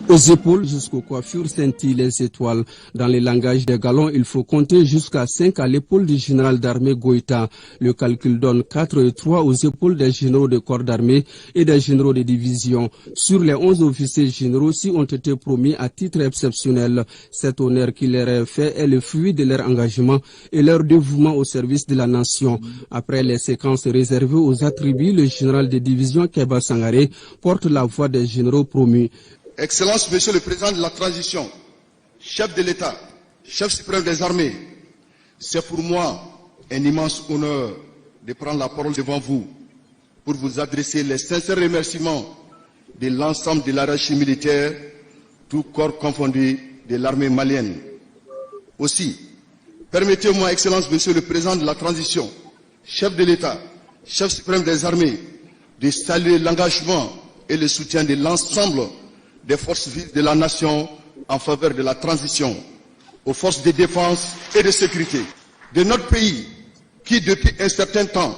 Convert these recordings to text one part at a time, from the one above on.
Aux épaules jusqu'aux coiffures scintillent les étoiles. Dans les langages des galons, il faut compter jusqu'à 5 à l'épaule du général d'armée Goïta. Le calcul donne 4 et 3 aux épaules des généraux de corps d'armée et des généraux de division. Sur les 11 officiers généraux, 6 ont été promis à titre exceptionnel. Cet honneur qui leur est fait est le fruit de leur engagement et leur dévouement au service de la nation. Après les séquences réservées aux attributs, le général de division Keba Sangaré porte la voix des généraux promus. Excellence, Monsieur le Président de la Transition, chef de l'État, chef suprême des armées, c'est pour moi un immense honneur de prendre la parole devant vous pour vous adresser les sincères remerciements de l'ensemble de la hiérarchie militaire, tout corps confondu de l'armée malienne. Aussi, permettez-moi, Excellence, Monsieur le Président de la Transition, chef de l'État, chef suprême des armées, de saluer l'engagement et le soutien de l'ensemble des forces vives de la nation en faveur de la transition, aux forces de défense et de sécurité de notre pays qui, depuis un certain temps,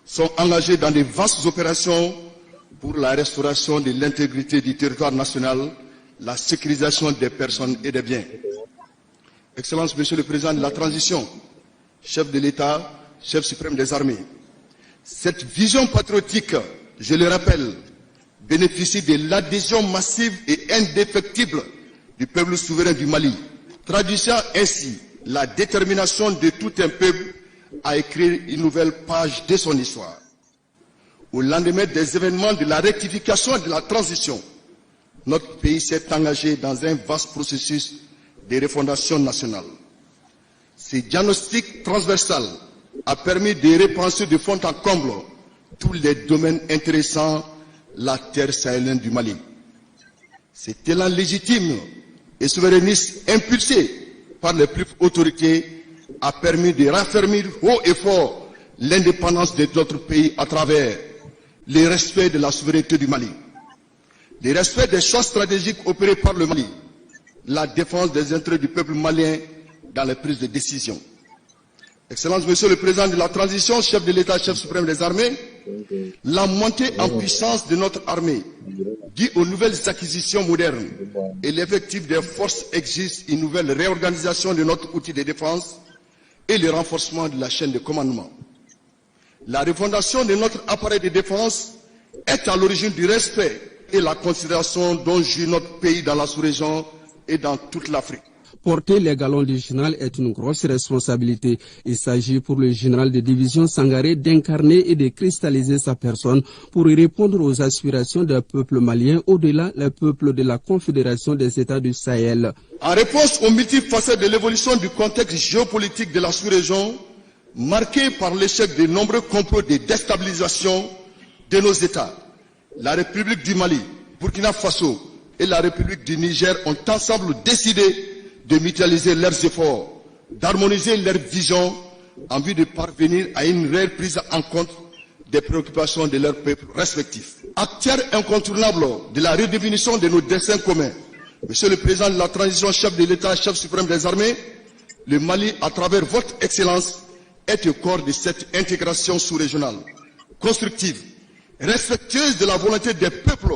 sont engagés dans de vastes opérations pour la restauration de l'intégrité du territoire national, la sécurisation des personnes et des biens. Excellence, Monsieur le Président de la Transition, chef de l'État, chef suprême des armées, cette vision patriotique, je le rappelle, bénéficie de l'adhésion massive et indéfectible du peuple souverain du Mali, traduisant ainsi la détermination de tout un peuple à écrire une nouvelle page de son histoire. Au lendemain des événements de la rectification et de la transition, notre pays s'est engagé dans un vaste processus de refondation nationale. Ce diagnostic transversal a permis de repenser de fond en comble tous les domaines intéressants la terre sahélienne du Mali. Cet élan légitime et souverainiste impulsé par les plus hautes autorités a permis de raffermir haut et fort l'indépendance de notre pays à travers le respect de la souveraineté du Mali, le respect des choix stratégiques opérés par le Mali, la défense des intérêts du peuple malien dans les prises de décision. Excellence, Monsieur le Président de la Transition, chef de l'État, chef suprême des armées, la montée en puissance de notre armée, due aux nouvelles acquisitions modernes et l'effectif des forces exige une nouvelle réorganisation de notre outil de défense et le renforcement de la chaîne de commandement. La refondation de notre appareil de défense est à l'origine du respect et la considération dont jouit notre pays dans la sous-région et dans toute l'Afrique. Porter les galons du général est une grosse responsabilité. Il s'agit pour le général de division Sangaré d'incarner et de cristalliser sa personne pour y répondre aux aspirations d'un peuple malien, au-delà le peuple de la Confédération des États du Sahel. En réponse aux multiples facettes de l'évolution du contexte géopolitique de la sous-région, marqué par l'échec de nombreux complots de déstabilisation de nos États, la République du Mali, Burkina Faso et la République du Niger ont ensemble décidé de mutualiser leurs efforts, d'harmoniser leurs visions en vue de parvenir à une réelle prise en compte des préoccupations de leurs peuples respectifs. Acteur incontournable de la redéfinition de nos destins communs, Monsieur le Président de la Transition, chef de l'État, chef suprême des armées, le Mali, à travers votre Excellence, est au corps de cette intégration sous-régionale, constructive, respectueuse de la volonté des peuples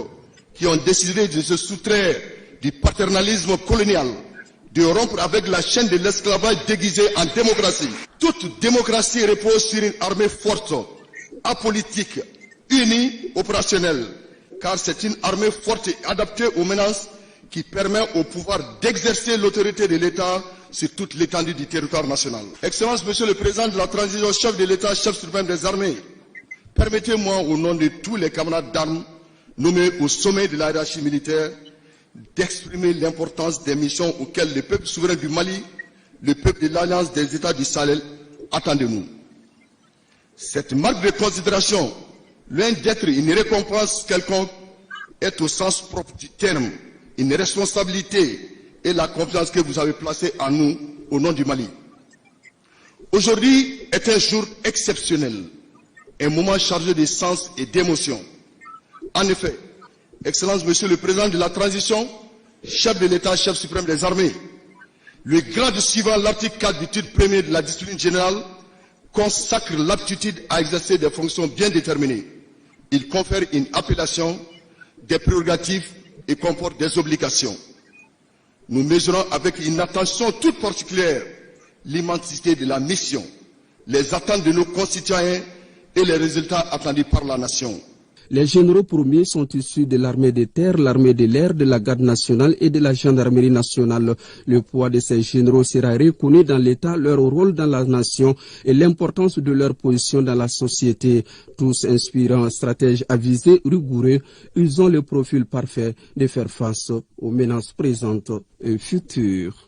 qui ont décidé de se soustraire du paternalisme colonial, de rompre avec la chaîne de l'esclavage déguisé en démocratie. Toute démocratie repose sur une armée forte, apolitique, unie, opérationnelle, car c'est une armée forte et adaptée aux menaces qui permet au pouvoir d'exercer l'autorité de l'État sur toute l'étendue du territoire national. Excellence, Monsieur le Président de la Transition, chef de l'État, chef suprême des armées, permettez-moi au nom de tous les camarades d'armes nommés au sommet de la hiérarchie militaire d'exprimer l'importance des missions auxquelles le peuple souverain du Mali, le peuple de l'Alliance des États du Sahel attend de nous. Cette marque de considération, loin d'être une récompense quelconque, est au sens propre du terme une responsabilité et la confiance que vous avez placée en nous au nom du Mali. Aujourd'hui est un jour exceptionnel, un moment chargé de sens et d'émotion. En effet, Excellence, Monsieur le Président de la Transition, chef de l'État, chef suprême des armées, le grade suivant l'article 4 du titre 1er de la discipline générale consacre l'aptitude à exercer des fonctions bien déterminées. Il confère une appellation, des prérogatives et comporte des obligations. Nous mesurons avec une attention toute particulière l'immensité de la mission, les attentes de nos concitoyens et les résultats attendus par la nation. Les généraux promis sont issus de l'armée de terre, l'armée de l'air, de la garde nationale et de la gendarmerie nationale. Le poids de ces généraux sera reconnu dans l'État, leur rôle dans la nation et l'importance de leur position dans la société. Tous inspirants, stratèges avisés, rigoureux, ils ont le profil parfait de faire face aux menaces présentes et futures.